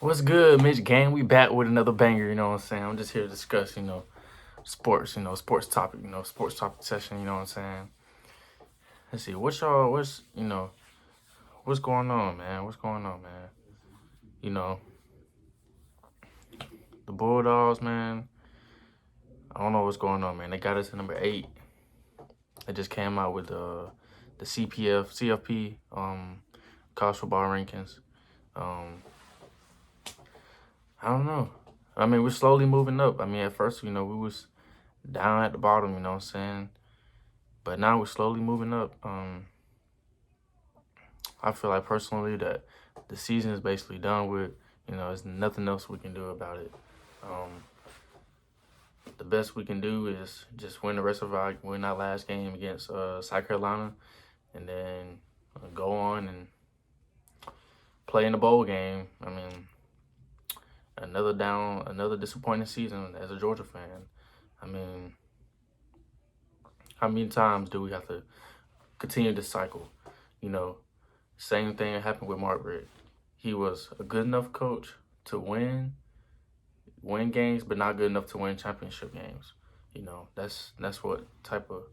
What's good, Mitch Gang? We back with another banger, you know what I'm saying? I'm just here to discuss, sports, sports topic, sports topic session, you know what I'm saying? Let's see, what's going on, man? What's going on, man? You know, the Bulldogs, man, I don't know what's going on, man. They got us at number 8. They just came out with the CFP, college football rankings. I don't know. I mean, we're slowly moving up. I mean, at first, we was down at the bottom, you know what I'm saying? But now we're slowly moving up. I feel like personally that the season is basically done with. There's nothing else we can do about it. The best we can do is just win our last game against South Carolina, and then go on and play in the bowl game. I mean, another disappointing season as a Georgia fan. I mean, how many times do we have to continue this cycle? Same thing happened with Mark Richt. He was a good enough coach to win games, but not good enough to win championship games. That's what type of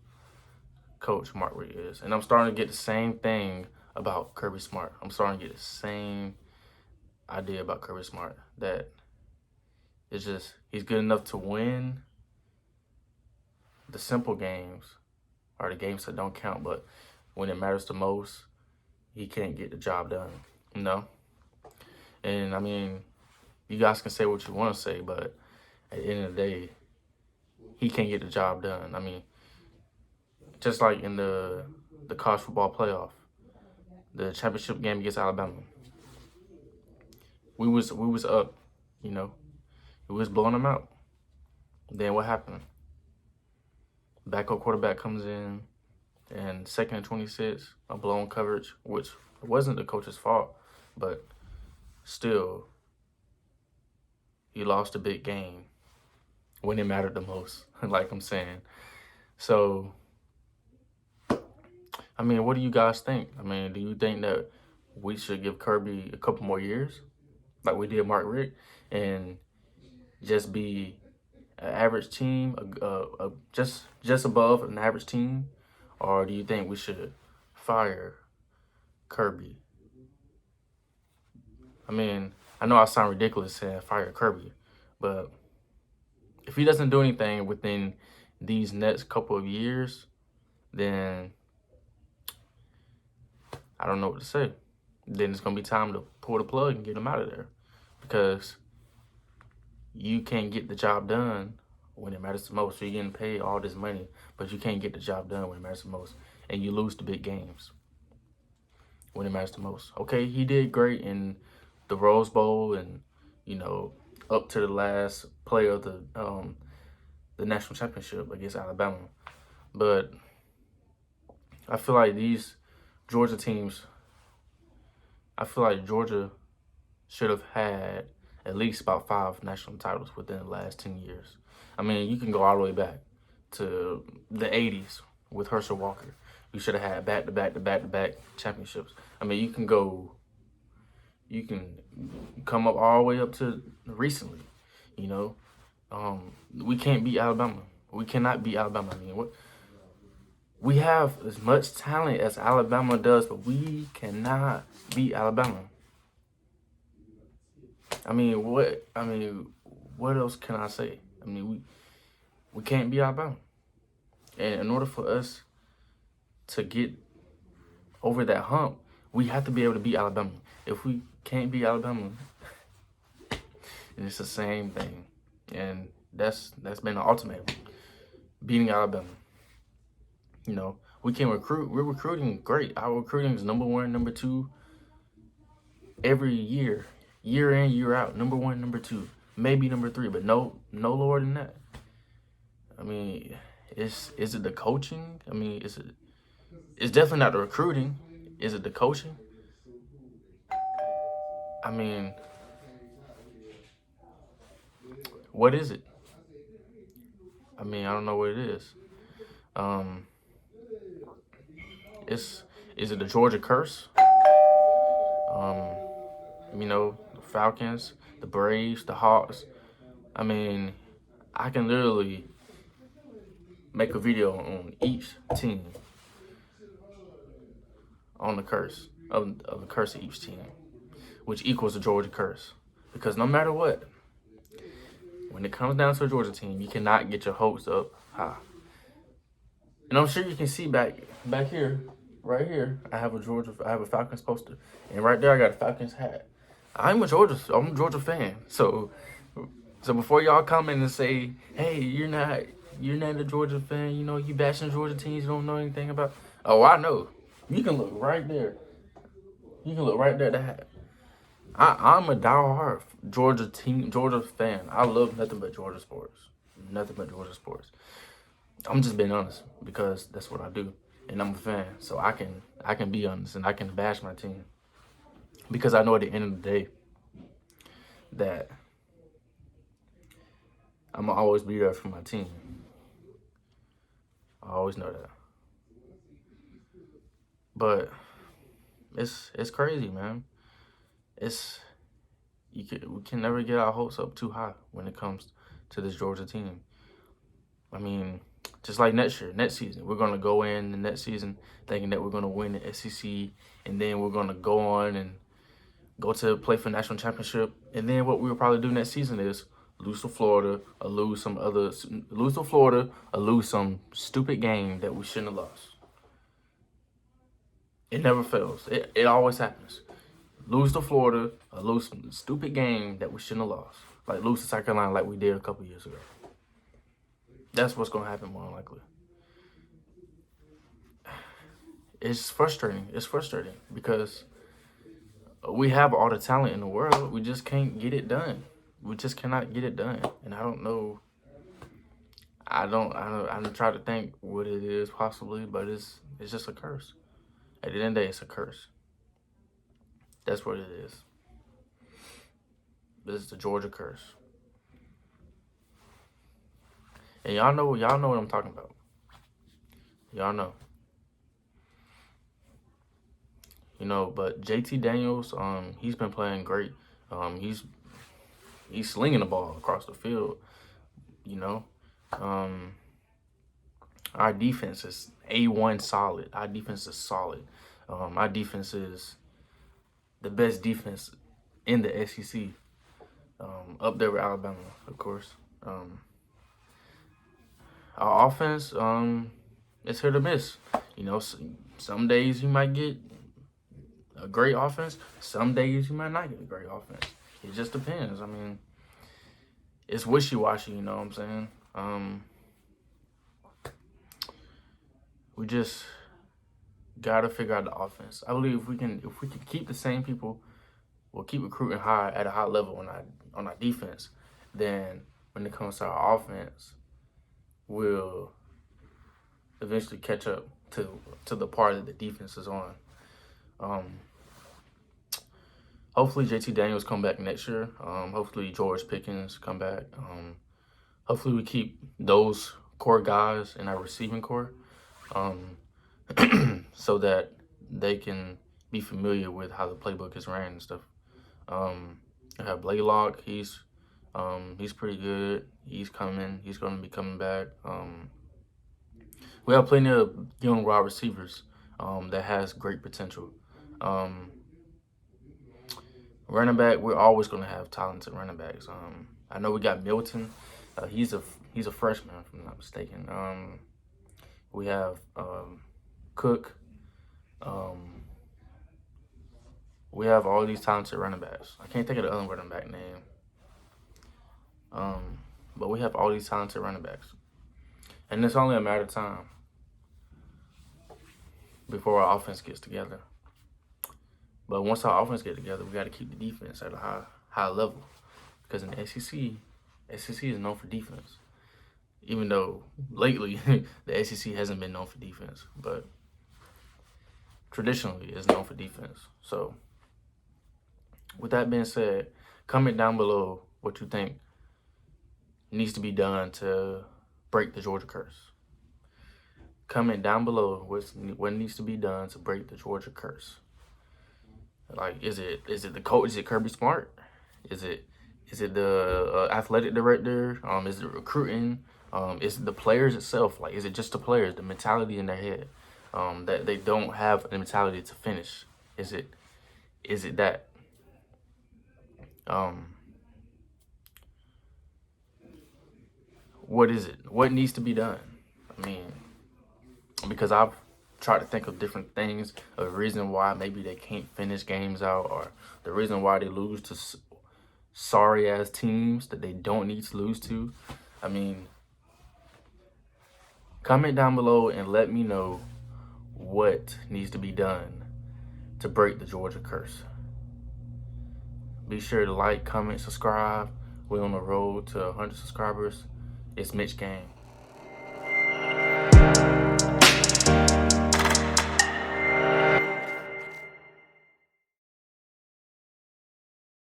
coach Mark Richt is. And I'm starting to get the same thing about Kirby Smart. I'm starting to get the same idea about Kirby Smart, that it's just he's good enough to win the simple games, or the games that don't count, but when it matters the most, he can't get the job done. And I mean, you guys can say what you want to say, but at the end of the day, he can't get the job done. I mean, just like in the college football playoff, the championship game against Alabama, we was up, we was blowing them out. Then what happened? Backup quarterback comes in, and 2nd and 26, a blown coverage, which wasn't the coach's fault, but still, he lost a big game when it mattered the most, like I'm saying. So, I mean, what do you guys think? I mean, do you think that we should give Kirby a couple more years, like we did Mark Richt, and just be an average team, just above an average team? Or do you think we should fire Kirby? I mean, I know I sound ridiculous saying fire Kirby, but if he doesn't do anything within these next couple of years, then I don't know what to say. Then it's going to be time to pull the plug and get him out of there, because you can't get the job done when it matters the most. So you're getting paid all this money, but you can't get the job done when it matters the most, and you lose the big games when it matters the most. Okay, he did great in the Rose Bowl, and up to the last play of the national championship against Alabama. But I feel like these Georgia teams, I feel like Georgia should have had at least about 5 national titles within the last 10 years. I mean, you can go all the way back to the 80s with Herschel Walker. You should have had back-to-back championships. I mean, you can come up all the way up to recently, We can't beat Alabama. We cannot beat Alabama. I mean, we have as much talent as Alabama does, but we cannot beat Alabama. I mean, what else can I say? I mean, we can't beat Alabama. And in order for us to get over that hump, we have to be able to beat Alabama. If we can't beat Alabama, it's the same thing. And that's been an ultimatum, beating Alabama. We can recruit. We're recruiting great. Our recruiting is number 1, number 2 every year in, year out. Number 1, number 2, maybe number 3, but no lower than that. I mean, is it the coaching? I mean, it's definitely not the recruiting. Is it the coaching? I mean, what is it? I mean, I don't know what it is. Is it the Georgia curse? Falcons, the Braves, the Hawks. I mean, I can literally make a video on each team on the curse of the curse of each team, which equals the Georgia curse. Because no matter what, when it comes down to a Georgia team, you cannot get your hopes up high. And I'm sure you can see back here, right here, I have a Falcons poster, and right there I got a Falcons hat. I'm a Georgia fan. So before y'all come in and say, hey, you're not a Georgia fan, you know, you bashing Georgia teams you don't know anything about. Oh, I know. You can look right there. You can look right there at the hat. I'm a diehard Georgia fan. I love nothing but Georgia sports. Nothing but Georgia sports. I'm just being honest because that's what I do, and I'm a fan, so I can be honest and I can bash my team because I know at the end of the day that I'm gonna always be there for my team. I always know that, but it's crazy, man. We can never get our hopes up too high when it comes to this Georgia team. I mean, just like next season, we're going to go in the next season thinking that we're going to win the SEC, and then we're going to go on and go to play for national championship. And then what we'll probably do next season is lose to Florida or lose some stupid game that we shouldn't have lost. It never fails. It always happens. Lose to Florida or lose some stupid game that we shouldn't have lost. Like lose to South Carolina like we did a couple years ago. That's what's going to happen more likely. It's frustrating. It's frustrating because we have all the talent in the world. We just can't get it done. We just cannot get it done. And I don't know. I'm trying to think what it is possibly, but it's just a curse. At the end of the day, it's a curse. That's what it is. This is the Georgia curse. And y'all know what I'm talking about. Y'all know. You know, but JT Daniels, he's been playing great. He's slinging the ball across the field. You know, our defense is A1 solid. Our defense is solid. Our defense is the best defense in the SEC. Up there with Alabama, of course. Our offense, it's hit or miss. You know, some days you might get a great offense. Some days you might not get a great offense. It just depends. I mean, it's wishy-washy, you know what I'm saying? We just gotta figure out the offense. I believe if we can keep the same people, we'll keep recruiting at a high level on our defense, then when it comes to our offense, we'll eventually catch up to the part that the defense is on. Hopefully JT Daniels come back next year. Hopefully George Pickens come back. Hopefully we keep those core guys in our receiving core, so that they can be familiar with how the playbook is ran and stuff. I have Blaylock. He's pretty good. He's coming. He's going to be coming back. We have plenty of young wide receivers that has great potential. Running back, we're always going to have talented running backs. I know we got Milton. He's a freshman, if I'm not mistaken. We have Cook. We have all these talented running backs. I can't think of the other running back name. But we have all these talented running backs. And it's only a matter of time before our offense gets together. But once our offense gets together, we got to keep the defense at a high level. Because in the SEC is known for defense. Even though lately the SEC hasn't been known for defense. But traditionally it's known for defense. So with that being said, comment down below what you think needs to be done to break the Georgia curse. Comment down below what needs to be done to break the Georgia curse. Like, is it the coach? Is it Kirby Smart? Is it the athletic director? Is it recruiting? Is it the players itself? Like, is it just the players, the mentality in their head, that they don't have the mentality to finish? Is it that? What is it? What needs to be done? I mean, because I've tried to think of different things, a reason why maybe they can't finish games out, or the reason why they lose to sorry ass teams that they don't need to lose to. I mean, comment down below and let me know what needs to be done to break the Georgia curse. Be sure to like, comment, subscribe. We're on the road to 100 subscribers. It's Mitch Gang.